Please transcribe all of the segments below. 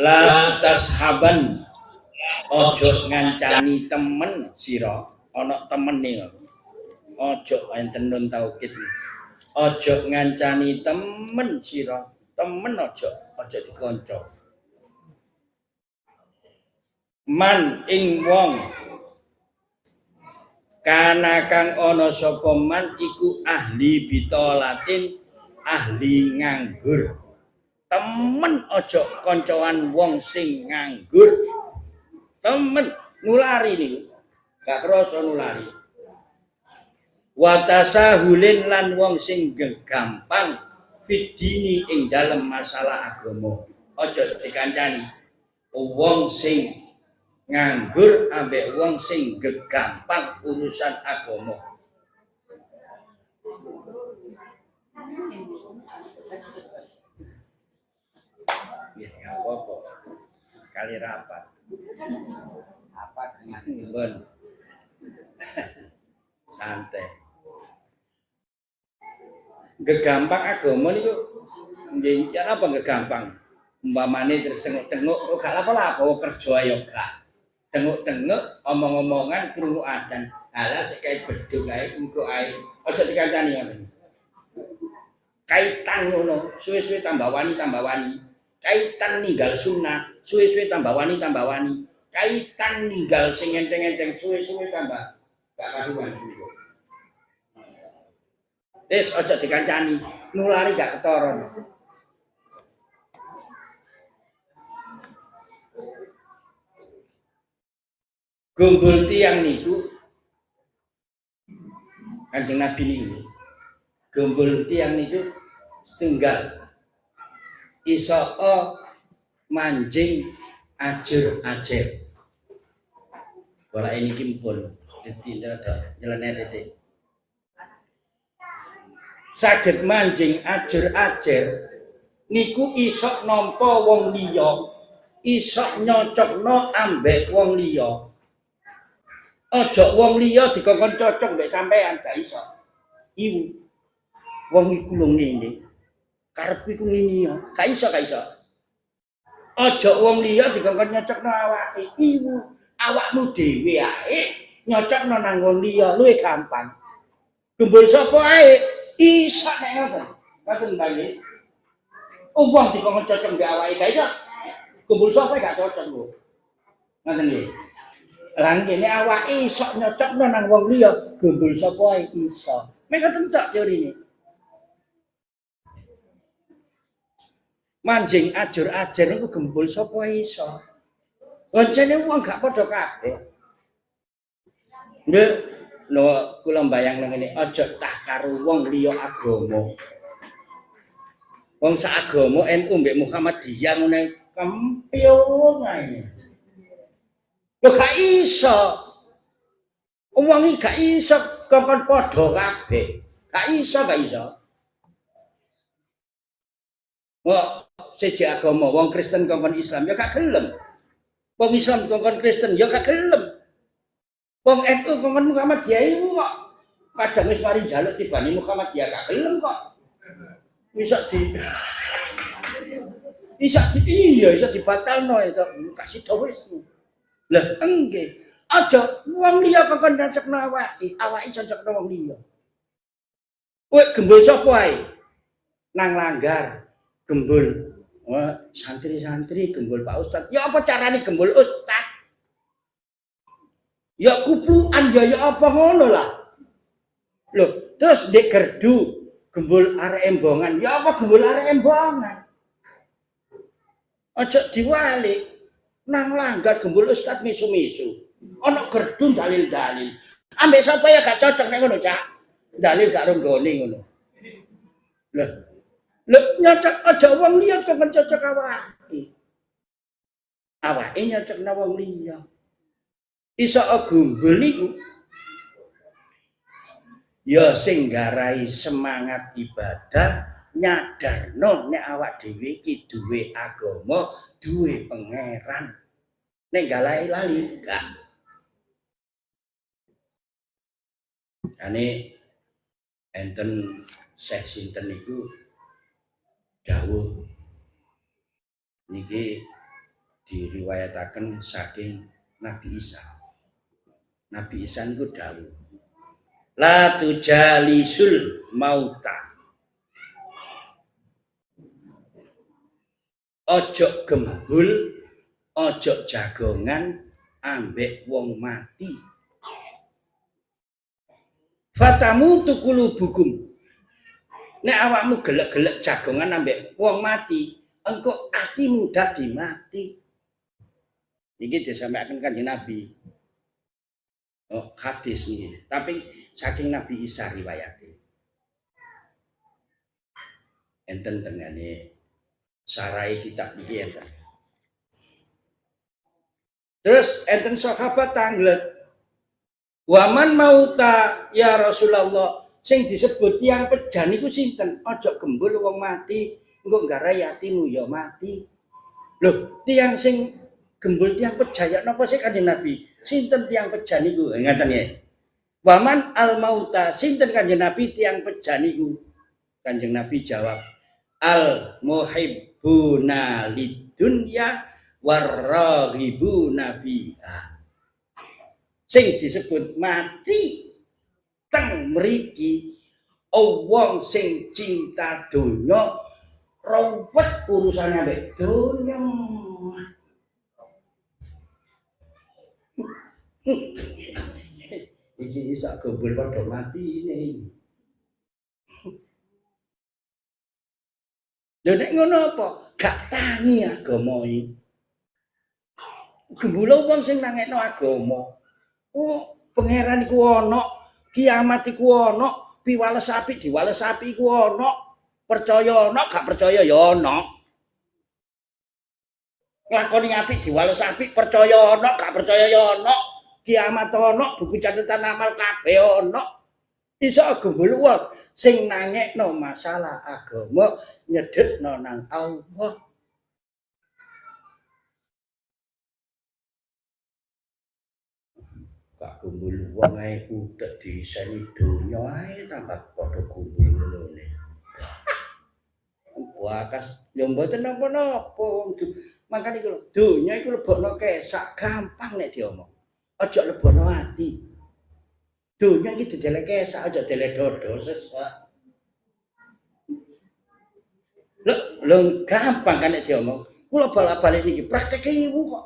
La tashaban ojo ngancani temen sira ana temene ojo enten nun taukid ojo ngancani temen sira temen ojo dikanca man ing wong kana kang ana sapa man iku ahli bitolatin ahli nganggur temen ojo koncoan wong sing nganggur temen nulari nih gak kroso nulari watasahulin lan wong sing gampang fidini ing dalam masalah agama ojo dikancani wong sing nganggur ambek wong sing gampang urusan agama ya apa kali rapat apa dengan santai gegampang agama niku nggih ya apa gegampang umpamane terus tengok-tengok gak apa-apa kerja ya gak tengok-tengok omong-omongan krungu adzan ala sekait bedung ae engko ae aja dikancani ngoten kaitan ngono suwe-suwe tambah wani kaitan ninggal sunnah suwe-suwe tambah wani kaitan ninggal sing enteng-enteng suwe-suwe tambah gak karuan niku wis aja dikancani nulari gak ketoron gombol tiang niku Kanjeng Nabi niku gombol tiang niku setunggal iso manjing ajur-ajur bola ini kimpun ditindak nyeleneh detik saged manjing ajur-ajur niku iso nampa wong liya iso nyocokno ambek wong liya aja wong liya dikongkon cocok mbek sampean gak iso iku wong iku lho ngene karep iku ngene ya gak iso aja wong liya dikongkon nyocokno awake iku awakmu dhewe ae nyocokno nang wong liya luwih gampang gembul sapa ae iso nek ngoten ngoten nggih wong dikongkon cocok mbek awake gak iso gembul sapa gak cocok lho ngoten nggih lan kene awake iso nyocokno nang wong liya gembul sapa ae iso mek ngoten tok teorine manjing ajur-ajur niku gembul sapa iso oncene wong gak padha kabeh nduk lho kula mbayangno ngene aja tah karo wong liya agama wong sak agama NU mbek Muhammadiyah ngene kempil ae lho gak iso wong iki gak iso kongkon padha kabeh gak iso wong siji agama wong Kristen kongkon Islam ya gak gelem wong Islam kongkon Kristen ya gak gelem wong NU kongkon Muhammadiyah iku kok kadang wis mari njaluk tibane Muhammadiyah gak gelem kok iso dibatalno itu kasih tau wis lah enggak aja wong liya kongkon cocokno awake cocokno wong liya kowe gembul sapa ae nang langgar gembul santri-santri gembul Pak Ustaz ya apa carane gembul Ustaz ya kuplukan ya apa ngono lah lho terus ndek gerdu gembul arek embongan ya apa gembul arek embongan aja diwalik nang langgar gembul Ustaz misu-misu ana gerdu dalil-dalil ambek sapa ya gak cocok nek ngono Cak dalil gak ronggone ngono lho nyocok aja wong liya kok cocok awake nyocokna wong liya iso gombol niku ya sing garai semangat ibadah nyadarno nek awak dhewe iki duwe agama duwe pangeran nek galae lali gak ane enten Syekh sinten niku dawuh niki diriwayataken saking Nabi Isa. Nabi Isa niku dawuh, la tujalisul mauta. Ojo gembul, ojo jagongan ambek wong mati. Fatamu tukulu bukum. Nek awakmu gelek-gelek jagongan ambek wong mati, engko atimu dadi mati. Iki disampaikan Kanjeng Nabi. Oh, hadis ini. Tapi saking Nabi Isa riwayate. Enten tengene sarai kitab iki enten. Terus enten sahabat tanglet. Waman mauta ya Rasulullah, sing disebut tiang pejan niku sinten? Aja gembul wong mati, engko nggarai atimu ya mati. Loh, tiang sing gembul tiang pejan ya napa sih Kanjeng Nabi? Sinten tiang pejan niku? Ngaten ya. Waman al mauta, sinten Kanjeng Nabi tiang pejan niku? Kanjeng Nabi jawab, al muhibbuna lidunya warraghibuna fiha. Sing disebut mati teng mriki wong sing cinta donya rawet urusane ambek donya. Iki sak gombol padha mati ini. Lha nek ngono apa? Gak tangi agama iki. Gembula wong sing nangekno agama. Oh, pangeran iku ana, kiamat iku ana, piwales apik diwales apik iku ana. Percaya ana, gak percaya ya ana. Lakoni apik diwales apik, percaya ana, gak percaya ya ana. Kiamat ana, buku catatan amal kabeh ana. Iso gembul wong sing nangekno masalah agama nyedhekno nang Allah. Gak kumpul wong ae utek diseni donya ae tambah padha kumpul ngene. Wakas yo mboten napa-napa. Makane iku donya iku lebokno kesak gampang nek diomong. Aja lebokno ati. Donya iki didelek kesak aja delek dodo sesak. Lho gampang kan nek diomong. Kula balik-balik niki praktek iku kok.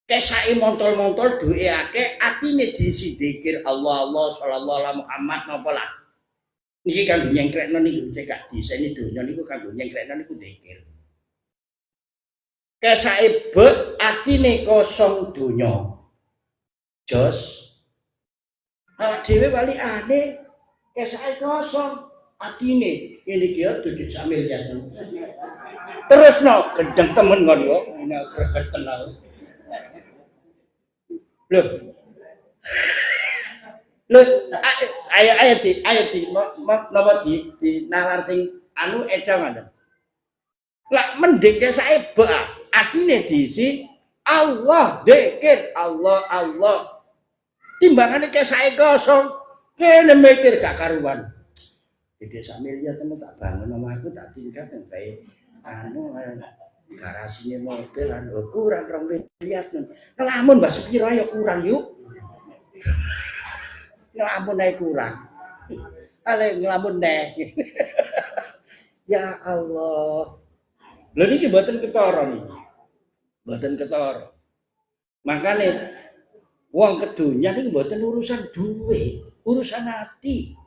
Kesake montol-montol duwe akeh, atine diisi zikir Allah sallallahu alaihi Muhammad napa lah. Niki kanggo nyengkrekno niku cekak diseni donya niku kanggo nyengkrekno niku zikir. Kesake bet atine kosong donya. Jos awak dhewe bali ane kesake kosong atine ngene iki dudu sak miliar. Terusno gendeng temen kon yo, nek greget kenal. Loh, ayo di, napa di nalar sing anu eca ngoten. Lah mending kesake bek, atine diisi Allah, zikir Allah. Timbangane kesake kosong, kene mikir gak karuan. Dede sak miliar temen tak bangun omahku tak tingkat nang bae anu garasine mobil anu kurang 2 miliar. Ngelamun mbah sepiro ayo kurang yuk. Ngelamun ae kurang. Ale ngelamun neh. Ya Allah. Lha niki mboten ketara niki. Mboten ketara. Makane wong kedunya niku mboten urusan duwe, urusan ati.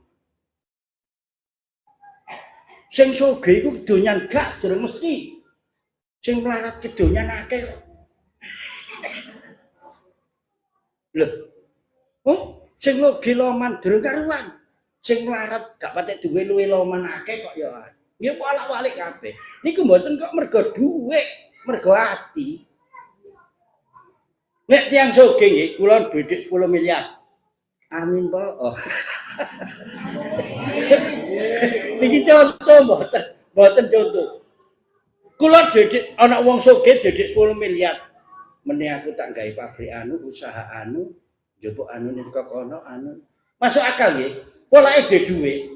Sing sugih iku kedonyan gak durung mesti. Sing melarat kedonyan akeh kok. Lho. Oh, sing loge loman durung karuan. Sing melarat gak patek duwe luwe loman akeh kok ya. Nggih bolak-balik kabeh. Niku mboten kok mergo dhuwit, mergo ati. Nek tiyang sugih nggih kula bidik 10 miliar. Amin, Pak. Oh. Iki contoh mboten contoh. Kula didik ana wong sugih didik 10 miliar. Mene aku tak gawe pabrik anu, usaha anu, njupuk anu ning kono anu. Masuk akal nggih. Polake dhe dhuwit.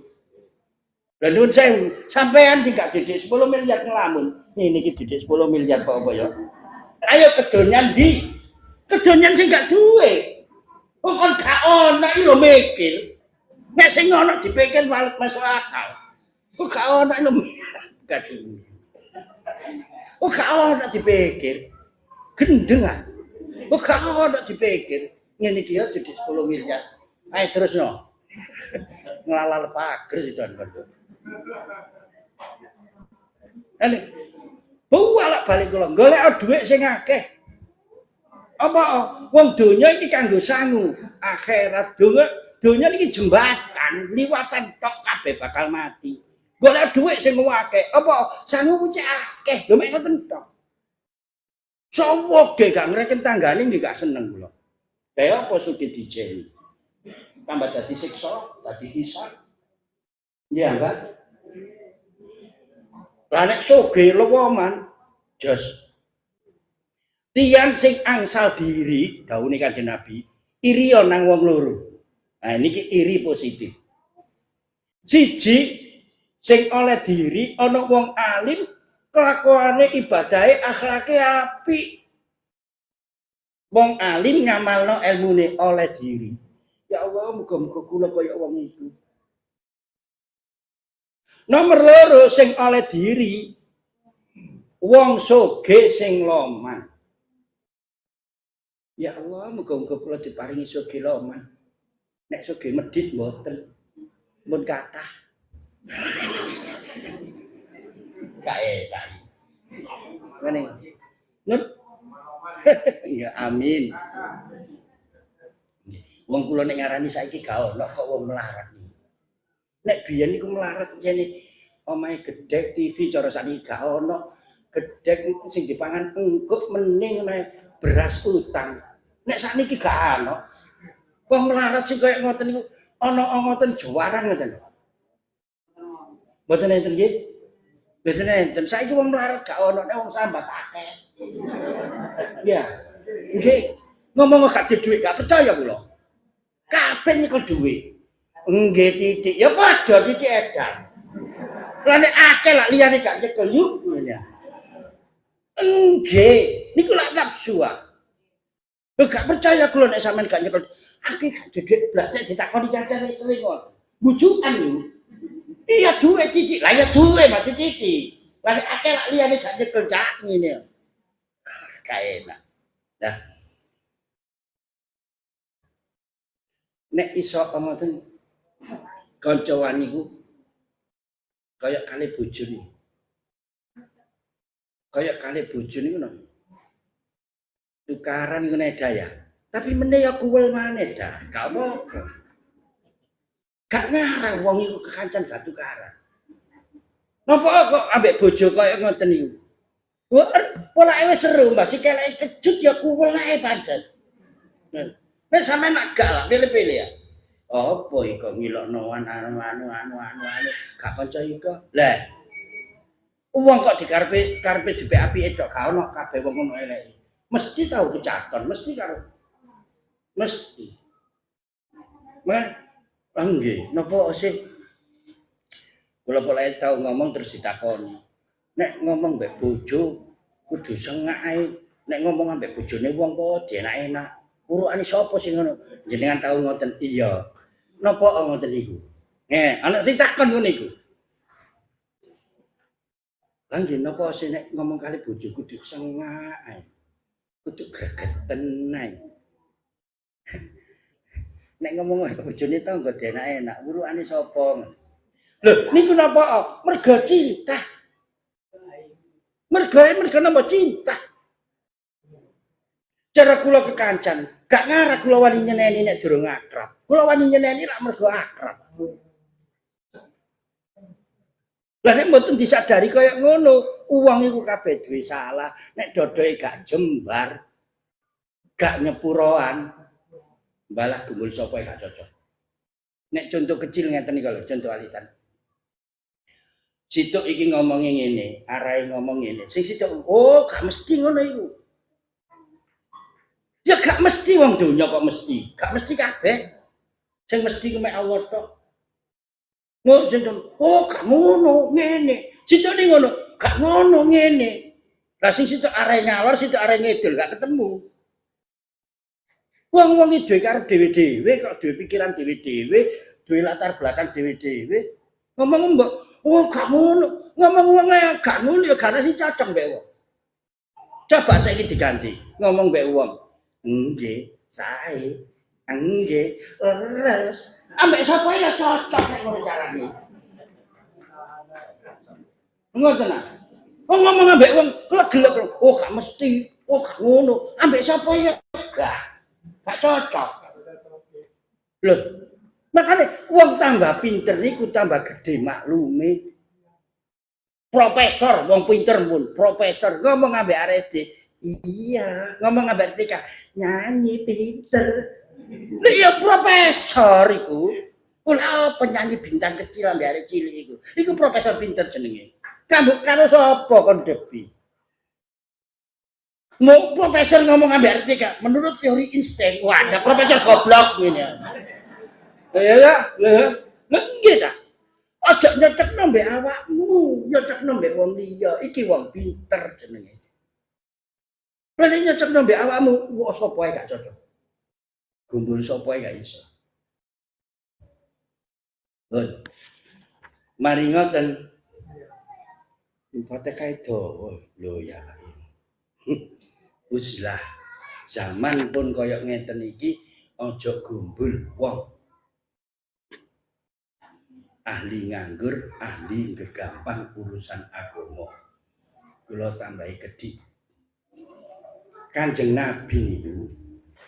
Lah nuwun sewu, sampean sing gak didik 10 miliar ngelamun. Ini iki didik 10 miliar kok apa ya? Ayo kedonyan ndi? Kedonyan sing gak duwe. Kok kon gak ono iki lho mikir. Nek sing ono dipikir masuk akal. Kok gak ono lho gak duwe. Kok gak ono dipikir. Gendeng ah. Kok gak ono dipikir. Ngene iki yo jadi 10 miliar. Ayo terusno. Ngelalal pager itu kan. Ane bolak balik kula golek dhuwit sing akeh. Apa wong donya iki kanggo sangu, akhirat donya iki jembatan, liwatan tok kabeh bakal mati. Golek dhuwit sing akeh, apa sangu kuwi akeh, lho mek ngoten tok. Sopo ge gak ngreken tanggane iki gak seneng kula. Kaya apa sugih dijeni. Tambah dadi siksa, dadi hisab. Iya, Mbak. Lah nek sugih lewoman jos. Tiang sing angsal diri, dawuhe Kanjeng Nabi, iri nang wong loro. Nah niki iri positif. Siji sing oleh diri ana wong alim, kelakuane ibadahe akhlake apik. Wong alim ngamalno ilmune oleh diri. Ya Allah, muga-muga kula kaya wong iku. Nomor loro sing oleh diri wong sugih sing loman. Ya Allah, muga-muga kula diparingi sugih loman. Nek sugih medhit mboten. Mun kathah. Kae. Ngene. Nun. Ya amin. Wong kula nek ngarani saiki gak ono kok wong melarat. Nek biyen iku melarat jane omahe gedhek TV cara sakniki gak ono. Gedhek sing dipangan engkuk mening beras utang. Nek sakniki gak ono. Wong melarat sing kaya ngoten niku ana ngoten juwarang ngoten. Mboten enten nggih. Mboten enten. Saiki wong melarat gak ono, nek wong sambat akeh. Ya. Nggih. Ngomong gak duwe gak percaya kula. Kabeh nyekel dhuwit. Nggih titik. Ya padha titik edan. Lah nek akeh lak liyane gak nyekel yuk ngene. Nggih, niku lak nafsu ah. Lho gak percaya kula nek sampean gak nyekel. Akeh gak dedek blas nek ditakoni kancane sering kok. Bujukan yo. Iya duwe titik. Lah ya duwe Mas titik. Lah nek akeh lak liyane gak nyekel cak ngene. Kae enak. Nah, nek iso ngoten kanca niku kaya kali bojone. Kaya kali bojone ngono. Tukaran niku nek daya. Tapi meneh ya kuwel maneh dah. Gak apa-apa. Gak ngarang wong iku kekancan gak tukaran. Napa kok ambek bojo kaya ngoten niku? Polake wis seru, Mbak. Sikeleke kejut ya kuwel ae pancen. Nek sampean nak gak lah pilih-pilih ya. Apa iku ngilokno anu gak kanca iku. Lah. Wong kok dikarepe dipek-apike tok gak ono kabeh wong ngono eleke. Mesti tau kecaton, mesti karo mesti. Mas, nggih, napa sih? Kula pokoke tau ngomong terus ditakoni. Nek ngomong mbek bojo kudu sengak ae. Nek ngomong ambek bojone wong kok enak-enak. Urukane sapa sing ngono? Jenengan tau ngoten? Iya. Napa ngoten iku? Ana sing takon ngono iku. Lah nggih napa sing nek ngomong kali bojo kudu sengak ae. Kudu gregeten ae. Nek ngomong ambek bojone tau kok enak-enak. Urukane sapa? Lho, niku napa? Mergo cinta. Mergo napa cinta? Cara kula kekancan, gak ngarah kula wani nyeneni nek durung akrab. Kula wani nyeneni lak mergo akrab. Lah nek mboten disadari kaya ngono, wong iku kabeh duwe salah, nek dodoe gak jembar, gak nyepuroan, balah gumul sapa gak cocok. Nek contoh kecil ngeten iki lho, contoh alitan. Situk iki ngomongnya ngene, arahe ngomong ngene. Sing situk, oh gak mesti ngono iku. Ya gak mesti wong donya kok mesti. Gak mesti kabeh. Sing mesti ku mek Allah tok. Ngono jeneng, oh gak ngono ngene. Situk ni ngono, gak ngono ngene. Lah sing situ arek ngalor, situ arek ngidul gak ketemu. Wong-wong iki duwe karep dhewe-dhewe kok duwe pikiran dhewe-dhewe, duwe latar belakang dhewe-dhewe. Ngomong mbok, oh gak ngono. Ngomong wong gak ngono ya gak sing cocok mbek wong. Coba saiki diganti, ngomong mbek wong. Nggih, sae. Nggih, leres. Ambek sapa ya cocok nek ngono carane. Ngoten ah. Wong ngomong ambek wong gelek oh gak mesti, oh gak ngono. Ambek sapa ya? Gak cocok. Loh, makanya wong tambah pinter niku tambah gede maklume. Profesor, wong pinter pun, profesor ngomong ambek RSD. Iya, ngomong ambek Tika, nyanyi pinter. Lah iya profesor iku. Ora penyanyi bintang kecil ambek arek cilik iku. Iku profesor pinter jenenge. Kamu karo sapa kon debi? Mau profesor ngomong ambek Tika, menurut teori Einstein, wah ada profesor goblok ngene. Ya, nggih ta. Aja nyocokno mbek awakmu, nyocokno mbek wong liya. Iki wong pinter jenenge. Lah nek nyocokno mbek awakmu, wong sapa ae gak cocok. Gumbul sapa ae gak iso. Mari ngoten. Impate kae dawa lho ya. Uslah zaman pun kaya ngeten iki aja gumbul wong. Ahli nganggur, ahli gegampang urusan agama. Kula tambahi kedhik. Kanjeng Nabi niku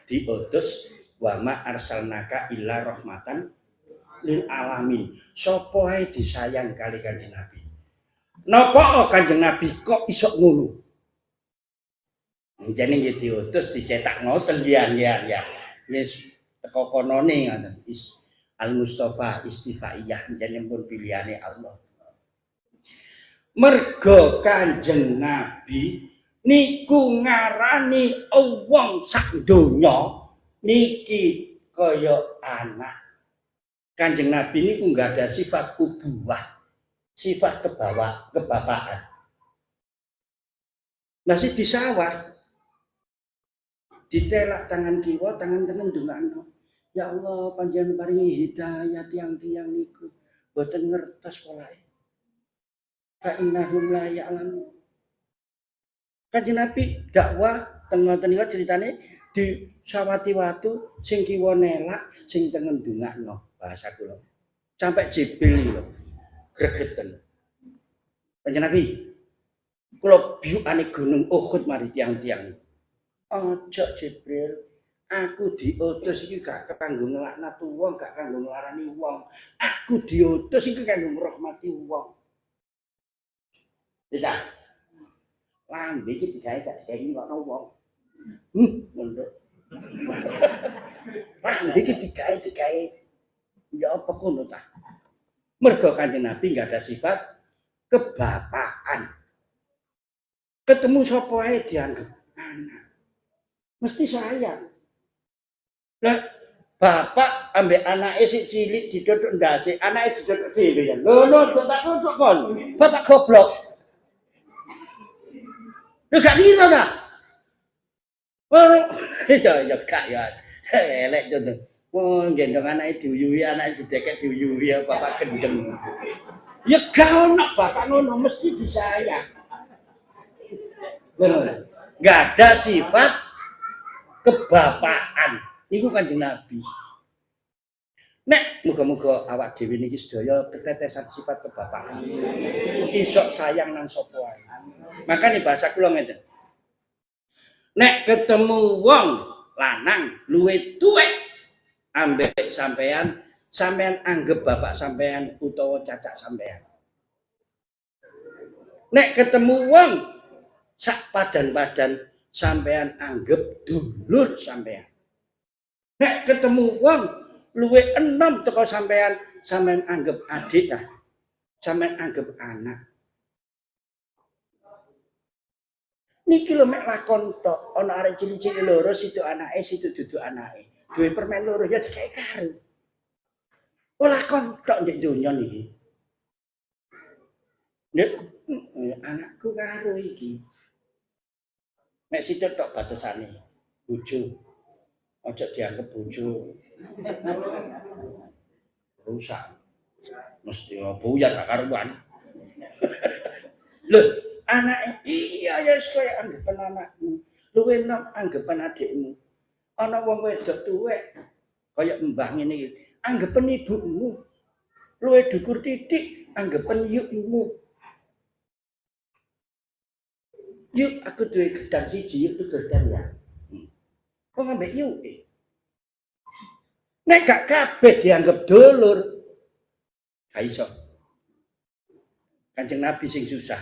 diutus wa ma arsalnaka illa rahmatan lil alamin. Sapa ae disayang kali Kanjeng Nabi. Napa Kanjeng Nabi kok iso ngono? Jane nggih diutus dicetak ngoten ya. Wis teko konone ngoten. Al-Mustafa Istifaiyah jeneng pun pilihane Allah. Mergo Kanjeng Nabi niku ngarani wong sak donya niki kaya anak. Kanjeng Nabi niku enggak ada sifat ubuwah, sifat kebapaan. Masih disawah. Ditelak tangan kiwa, tangan tenen ndongakno. Ya Allah, panjenengan paringi hidayah tiang-tiang niku boten ngertos polahe. Ka innahum la ya'lamun. Kanjeng Nabi dakwah teng ngoten niku critane di sawati watu sing kiwa nelak, sing tengen ndongakno bahasa kula. Sampai Jibril lho gregeten. Kanjeng Nabi kula biukane gunung Uhud mari tiang-tiang. Ojo Jibril. Aku diutus iki gak kanggo nglaknat wong, gak kanggo nglarani wong. Aku diutus iki kanggo ngrahmati wong. Bisa. Lambe iki digawe gak digawe nglakno wong. Ngono. Lambe iki digawe. Ya apa kono ta? Mergo Kanjeng Nabi enggak ada sifat kebapaan. Ketemu sapa ae dianggap anak. Mesti sayang. Lah bapak ambek anake sik cilik didodok ndase, anake didodok dhewe ya. Lho, tak kodok kon. Bapak goblok. Lho gak kira ta? Oh, ya gak ya. Elek contoh. Oh, gendong anake diuyuhi, anake didekek diuyuhi ya bapak gendeng. Ya gak ono bapak ngono mesti disayang. Gak ada sifat kebapaan. Iku Kanjeng Nabi. Nek muga-muga awak dhewe niki sedaya ketetesan sifat kebapaan. Isok sayang nang sapa wae. Makane bahasa kula ngeten. Nek ketemu wong lanang luwih tuwek ambek sampean, sampean anggap bapak sampean utawa cacak sampean. Nek ketemu wong sak padan-padan sampean anggap dulur sampean. Nek ketemu wong luwih enom teko sampean, sampean anggap adik dah. Sampean anggap anak. Niki lho mek lakon tok, ana arek cilik-cilik loro situ anake, situ dudu anake. Duwe permen loro ya digawe karo. Oh lakon tok ndek donya niki. Nek anakku karo iki. Mek sitok tok batasane. Bojo. Aja dianggep bojo. Rusak. Mesti buyar gak karuan. Lho, anake iya ya wis koyo anggapan anakmu. Luwih enom anggapan adikmu. Ana wong wedok tuwek kaya mbah ngene iki. Anggapan ibumu. Luwih dhukur titik anggapan yukmu. Yuk aku duwe gedang siji, yuk tuh gedang ya. Kok ngambek yuk? Nek gak kabeh dianggap dulur. Gak iso. Kanjeng Nabi sing susah.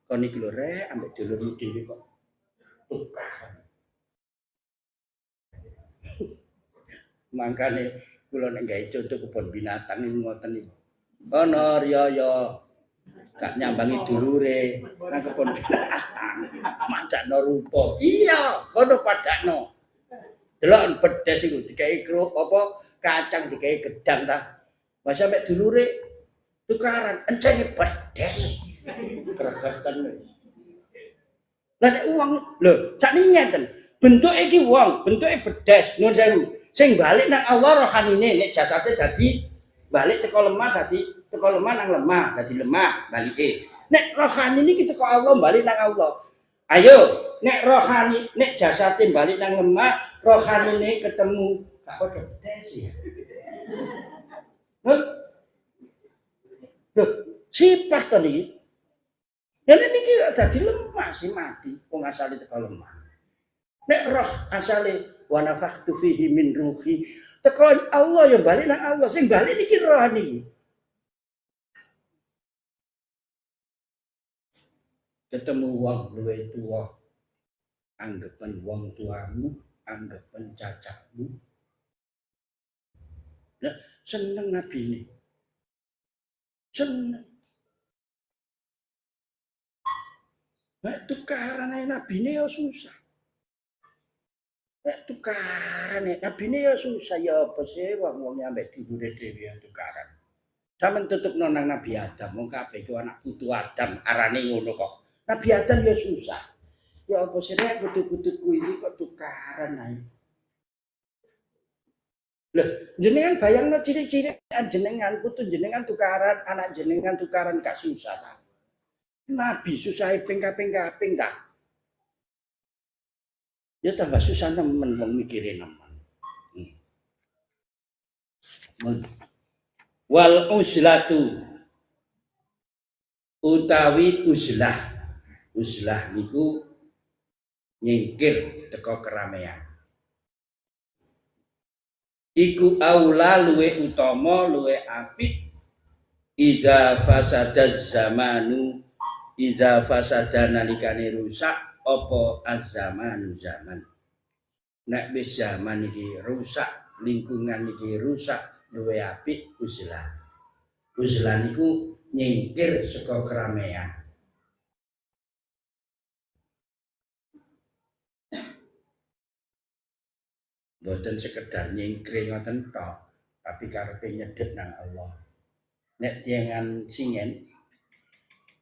Kon iki lho rek ambek dulurmu dhewe kok. Mangkane kula nek gawe contoh kebon binatang iki ngoten iki. Ana riyaya gak nyambangi dulure nang kebon binatang. Mandakno rupa. Iya, ngono padakno. Delok bedes iku digawe kruk apa kacang digawe gedang ta. Mas sampe dulure tukaran encene bedes. Gregeten. Lah nek uang lho, sakniki ngenten. Bentuke iki wong, bentuke bedes, nuwun sewu. Sing balik nang Allah rohanine nek jasate dadi balik teko lemah dadi teko lemah nang lemah dadi lemah balike. Nek rohani niki teko Allah balik nang Allah. Ayo, nek rohani nek jasate balik nang lemah, rohanine ketemu gak padha bedes ya. Lho, sifat to niki. Yen niki dadi lemah sih mati, wong asale teko lemah. Nek roh asale wa nafakhtu fihi min ruhi. Teko Allah ya balik nang Allah. Sing balik niki rohani. Ketemu wong luwih tuwa. Anggapan wong tuamu, anggapan cacahmu. Nah, seneng Nabi ini. Seneng. Nah, tukaran Nabi ini ya susah. Nek tukaran Nabi ini ya susah ya apa sih wong ambek dibure dhewe ya tukaran. Sampeyan tutupno nang Nabi Adam, wong kabeh iku anak putu Adam, arane ngono kok. Nabi Adam ya susah. Ya apa sih nek putu-putuku ini kok tukaran ae. Lah, jenengan bayangno ciri-ciri jenengan putu jenengan tukaran, anak jenengan tukaran gak susah ta. Nabi susah ping kaping ta. Ya tambah susah nemen wong mikire nemen. Wal uzlatu utawi uzlah. Uzlah niku nyingkir teko keramaian. Iku aula luwe utama luwe apik idza fasadaz zamanu idza fasada nalikane rusak apa az-zamanu zaman. Nek wis zaman iki rusak, lingkungan iki rusak, luwe apik uzlah. Uzlah niku nyingkir saka keramaian. Boten sekedar nyingkir ngoten tok, tapi karepe nyedhek nang Allah. Nek tiangan singen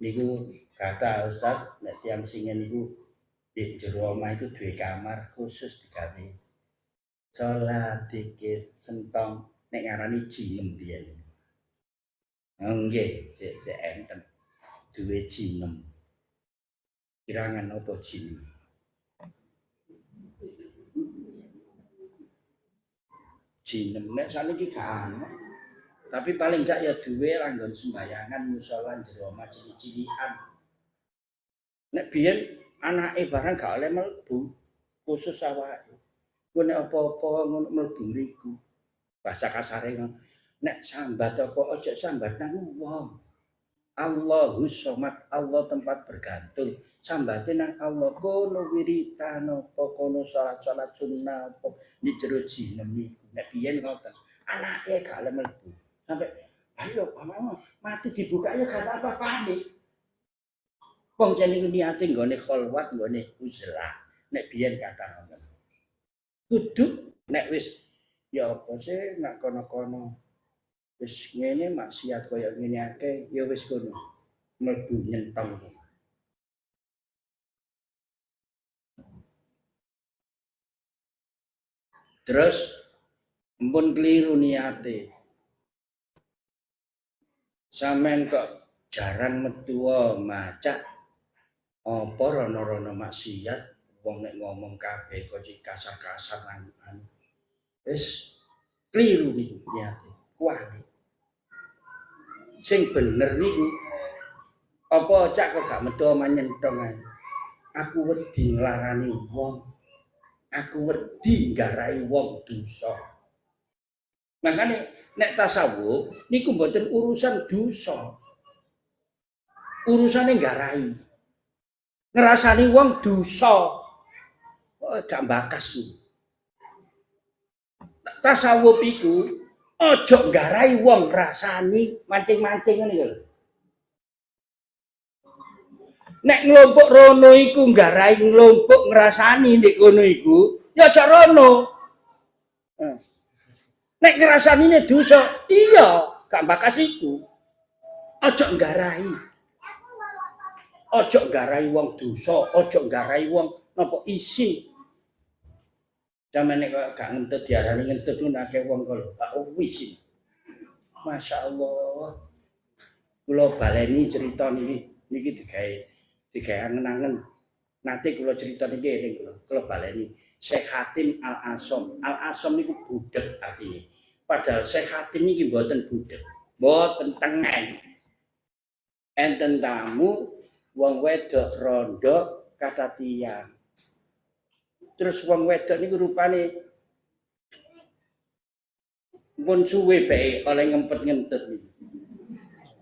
niku kata Ustaz, nek tiang singen niku di jero omah itu duwe kamar khusus digawe salat dikit sentong nek ngarani jinem biyen. Nggih, sik enten duwe jinem. Kirangan apa jinem? Jinem nek saniki gak ana. Tapi paling gak ya duwe ranggon sembayangan musala jero omah cilik-cilikan. Nek biyen anake barang gak oleh mlebu khusus awake. Ku nek apa-apa ngono mlebu mriku. Bahasa kasare ngono. Nek sambat apa aja sambat nang wong. Allahus Somad, Allah tempat bergantung. Sambate nang Allah kono wiritan apa kono salat-salat sunnah apa di jero jinem niku. Nek biyen ngoten. Anake gak oleh mlebu. Sampai ayo pamane mati dibuka ya gak apa-apa. Wong jenenge niate nggone kholwat nggone uzlah. Nek biyen kata ngoten. Kudu nek wis ya apa sih nek kono-kono wis ngene maksiat kaya ngene akeh ya wis kono mlebu nyentong. Terus mpun keliru niate. Sampeyan kok jarang metu maca apa rono-rono maksiat wong nek ngomong kabeh kok kasar-kasar nang wis keliru niku niate. Kuwi. Sing bener niku apa cak kok gak metu manyentong ae. Aku wedi nglarani wong. Aku wedi nggarai wong dosa. Makane nek tasawuf niku mboten urusan dosa. Urusane nggarai. Ngrasani wong dosa. Kok gak bakas niku. Tasawuf iku aja nggarai wong rasani mancing-mancing ngene lho. Nek nglompok rono iku nggarai nglompok ngrasani ndek kono iku, ya aja rono. Nek ngrasanine dosa, iya, gak bakas iku. Aja nggarai. Aja nggarai wong dosa, aja nggarai wong napa isin. Sampe nek gak ngentut diarani ngentut ku akeh wong kok gak isin. Masyaallah. Kula baleni cerita niki digawe angen-angen. Nanti kula cerita niki eling kula baleni. Syekh Hatim Al-Asom. Al-Asom niku budhek artine. Padahal Syekh Hatim niki mboten budhek. Mboten tengen. Enten tamu wong wedok rondo kata tiyang. Terus wong wedok niku rupane pun suwe bae oleh ngempet-ngentut niku.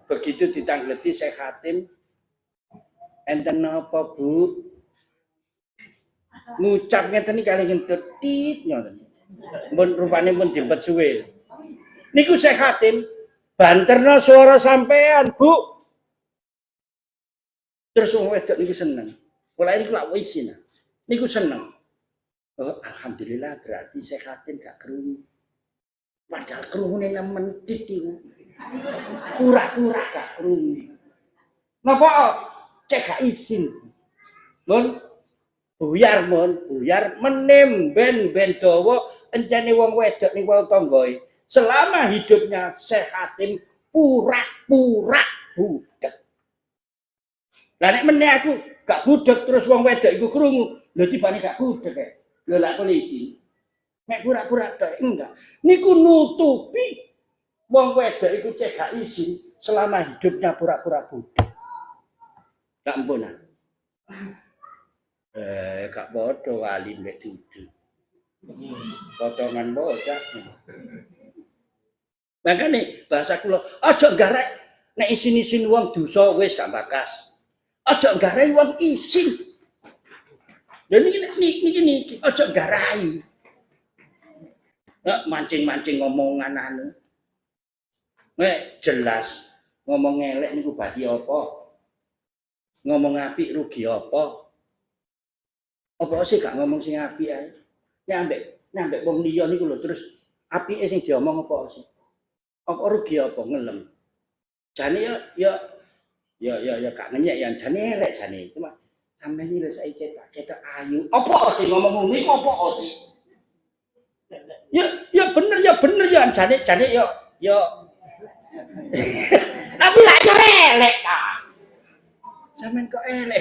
Begitu ditangleti Syekh Hatim, enten napa Bu? Ngucap ngeten iki kali ngentut tit ngoten. Mun rupane pun diempet suwe. Niku Syekh Hatim banterno suara sampean, Bu. Terus wong wedok niku seneng. Kula niku lak isin. Niku seneng. Oh, alhamdulillah berarti Syekh Hatim gak krungu. Padahal krungune nemen tit iku. Pura-pura gak krungu. Napa cek gak isin. Mun buyar menem ben dawa encene wong wedok niku tanggae. Selama hidupnya Syekh Hatim pura-pura budhek. Lah nek meneh aku gak budhek terus wong wedok iku krungu, lho tibane gak budhek e. Lho lak polisi. Nek pura-pura tok enggak. Niku nutupi wong wedok iku cek gak isin selama hidupnya pura-pura budhek. Gak ampunan. Gak padha wali mek dudu. Potongan bocah. Makane bahasa kula aja garek nek isin-isin wong dosa wis gak bakas. Aja garai wong isin. Lha niki aja garai. Mancing-mancing ngomongan anu. Nek jelas ngomong elek niku badi apa? Ngomong apik rugi apa? Apa sih gak ngomong sing apik ae? Nyambek wong liya niku lho terus apike sing diomong apa sih? Apa rugi apa ngelem? Jane ya gak ngenyek ya jane elek jane. Cuma sampe iki lho saiki ketok ayu. Apa sih ngomong ngene iku apa sih? Ya bener ya jane ya. Tapi lak yo elek ta. Sampeyan kok elek.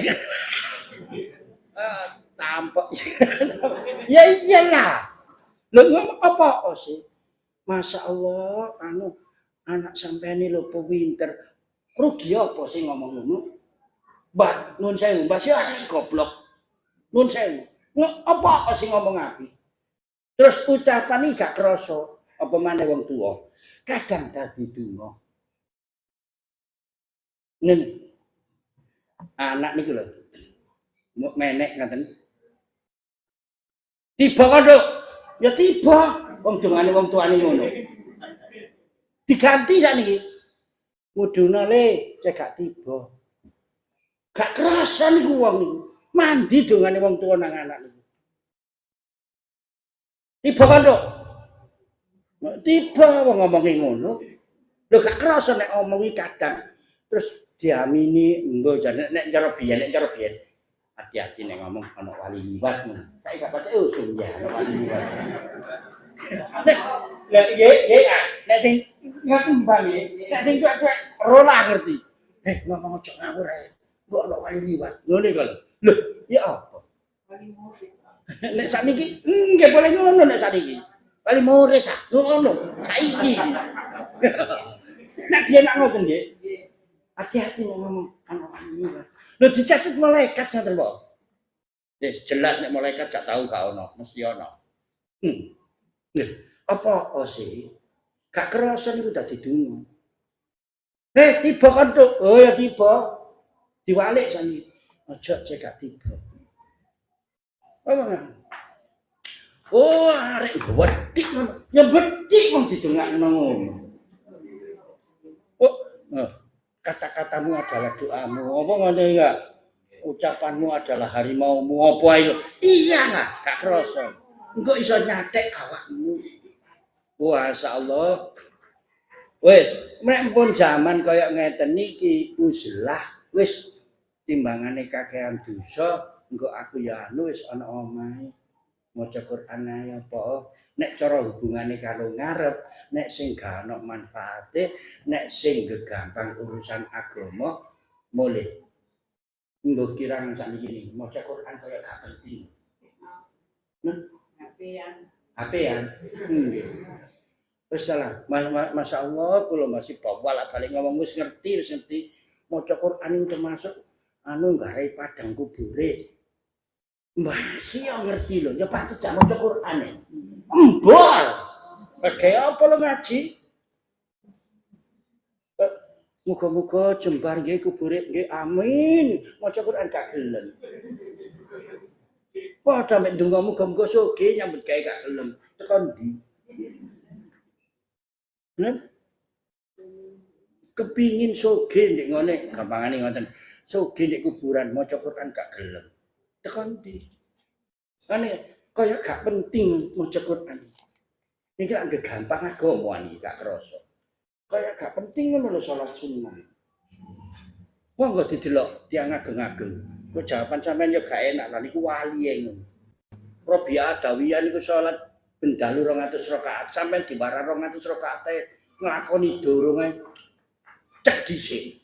Tampok. Ya iyalah. Lho ngomong apa sih? Masya Allah, anak sampeyan iki lho pinter. Rugi apa sih ngomong ngono? Mbah, nun sewu, mbah sih goblok. Nun sewu. Apa sih ngomong apik? Terus ucapan iki gak krasa apa maneh wong tuwa. Kadang dadi donga. Ngene. Anak niku lho. Menek ngaten. Tiba kok, ya tiba. Wong dongane wong tuane ngono. Diganti sakniki. Muduna le, cek gak tiba. Gak kerasa niku wong niku. Mandi dongane wong tuwa nang anak niku. Tiba kan dok. Tiba wong ngomongi ngono. Lho gak kerasa nek ngomongi kadang terus diamini mbok nek cara biyen hati-hati nek ngomong ana wali liwat ngono. Saiki gak patek usum ya ana wali liwat. Nek nek sing ngaku bali, nek sing cuek-cuek rola ngerti. Ngomong ojo ngawur ae. Mbok ana wali liwat. Ngene kok. Lho, ya apa? Wali murid. Nek sakniki nggih boleh ngono nek sakniki. Wali murid ta. Ngono. Saiki. Nek biyen nak ngoten nggih. Hati-hati nek ngomong ana wali liwat. Lho dicatet malaikat ngoten kok. Wis jelas nek malaikat gak tahu gak ono, mesti ono. Nggih, apa sih? Gak kerasa niku dadi dungo. Tiba kan tuh. Oh ya tiba. Diwalik sani. Aja cek gak tiba. Oh, arek wedhik ngono. Ya wedhik wong didongakno ngono. Oh, kata-katamu adalah doamu. Apa ngene enggak? Ucapanmu adalah harimaumu. Apa ayo? Iya lah, gak kerasa. Engko iso nyatek awakmu. Masyaallah. Wis, nek pun zaman kaya ngeten iki uzlah wis timbangane kakehan dosa, engko aku ya anu wis ana omahe. Maca Quran ae apa? Nek cara hubungane karo ngarep, nek sing gak ana manfaate, nek sing gegampang urusan agama, mulih. Nggo kirang sakniki maca Quran kaya gak penting. HP-an. Nggih. Wis salah. Masya Allah kula masih bolak-balik ngomong wis ngerti. Maca Quran termasuk anu gawe padang kubure. Masih ngerti lho, ya patut gak maca Quran. Embol. Kayak apa lo ngaji? Muga-muga jembar nggih kubure nggih amin. Maca Quran gak gelem. Padha mek ndonga muga-muga sugih nyambut gawe gak gelem. Tekan ndi? Kepingin sugih ndek ngene, gampangane ngoten. Sugih ndek kuburan maca Quran gak gelem. Tekan ndi? Ane kaya gak penting maca Quran. Iki anggere gampang agama iki gak krasa. Kaya gak penting ngono lho salat sunnah. Wong kok didelok tiyang ageng-ageng. Kok jawaban sampean yo gak enak lan niku wali ngono. Robiah Adawiyah niku salat ben dalu 200 rakaat sampean diwara 200 rakaat nglakoni doronge cek dhisik.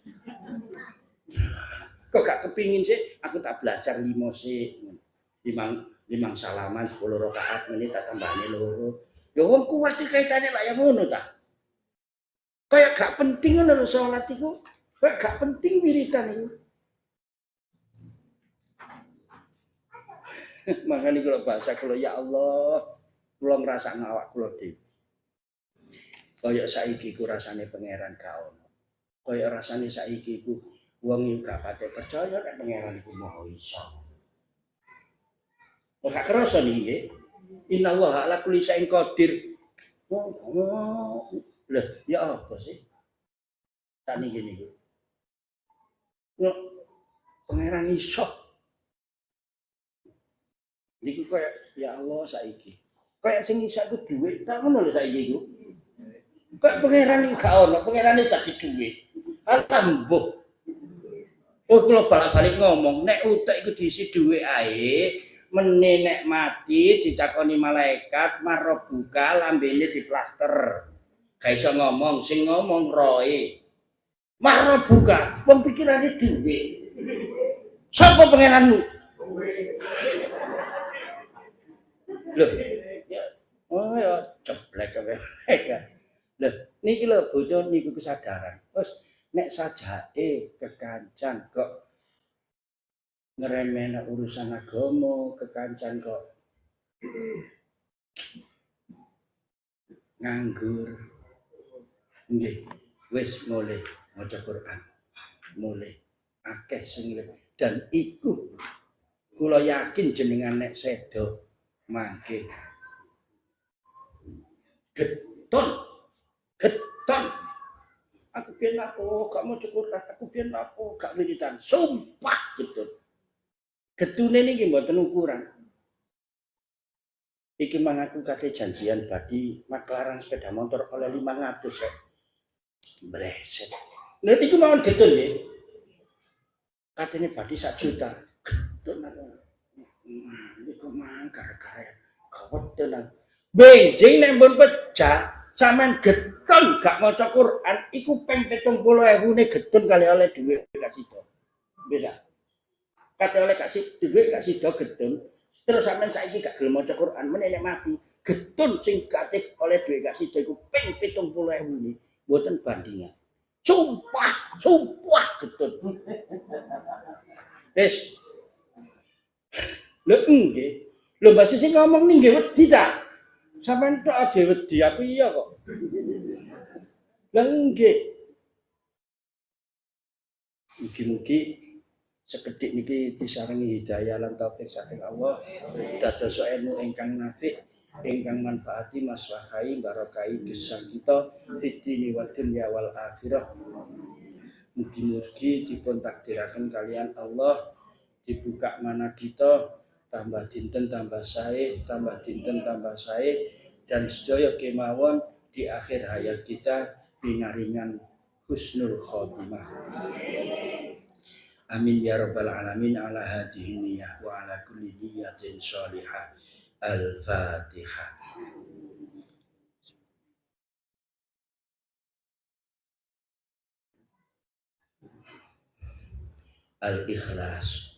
Kok gak kepingin sih aku tak belajar 5 sih. 5 salaman 10 rakaat ngene tak tambahane 2. Ya wong kuat iki kaitane lak ya ngono ta. Kayak gak penting ngono lho salat iku. Kayak gak penting wiridan iku. Makanya kalau bahasa kalau ya Allah, kula ngrasakno awak kula dhewe. Kaya saiki ku rasane pangeran gak ono. Kaya rasane saiki ku wong gak pate percaya nek pangeran iku Maha Isa. Ora kerasa niki. Innallaha ala kulli syai'in qadir. Lah, ya apa sih? Tak niki niku. Pangeran iso. Niku kaya ya Allah saiki. Kaya sing iso ku dhuwit, tak ngono lho saiki iku. Kok pangeran iki gak ono, pangerane dadi dhuwit. Alhamdulillah. Oh kula balik-balik ngomong, nek utek iku diisi dhuwit ae, mene nek mati ditakoni malaikat marrobuka lambene diplaster. Gak iso ngomong, sing ngomong roe. Marrobuka, wong pikirane dhuwit. Sapa pangeranmu? Loh, ya ceblek kabeh. Loh, niki lho bocah niku kesadaran. Terus nek sajake kekancan kok ngremehna urusan agama, kekancan kok nganggur. Nggih, wis mulai maca Quran. Mulai akeh sing dan iku kula yakin jenengan nek sedo mangke geton aku pian aku gak mau cukup aku pian aku gak wiridan sumpah getune niki mboten ukuran iki mang aku kate janjian badi maklaran sepeda motor oleh 500 kok breset lha niku mawon getun nggih katene badi 1 juta tenan. Iku mangkar kaya kawat tenan. Benjing nek mbon pecah sampean getun gak maca Quran iku ping 70.000 ne getun kali oleh dhuwit gak sida. Bisa. Kate oleh gak sida dhuwit gak sida getun. Terus sampean saiki gak gelem maca Quran meneh nek mati getun sing kate oleh dhuwit gak sida iku ping 70.000 ne mboten bandingan. Sumpah getun. Wis. Lho nggih. Lho Mbak Sisi ngomong nih nggih wedi ta? Sampeyan tok ade wedi aku iya kok. Lah nggih. Mugi-mugi sekedhik niki disarengi hidayah lan taufik saking Allah. Dados ilmu ingkang nafi, ingkang manfaati maslahahi barokahi gesang kita fitini wa dunya wal akhirah. Mugi-mugi dipun takdiraken kalian Allah dibuka mana kita tambah dinten tambah sae, tambah dinten tambah sae dan sedaya kemawon di akhir hayat kita pinaringan husnul khotimah. Amin ya rabbal alamin ala hadhihi niyyah wa ala kulli niyyatin shalihah. Al-Fatihah. Al-Ikhlas.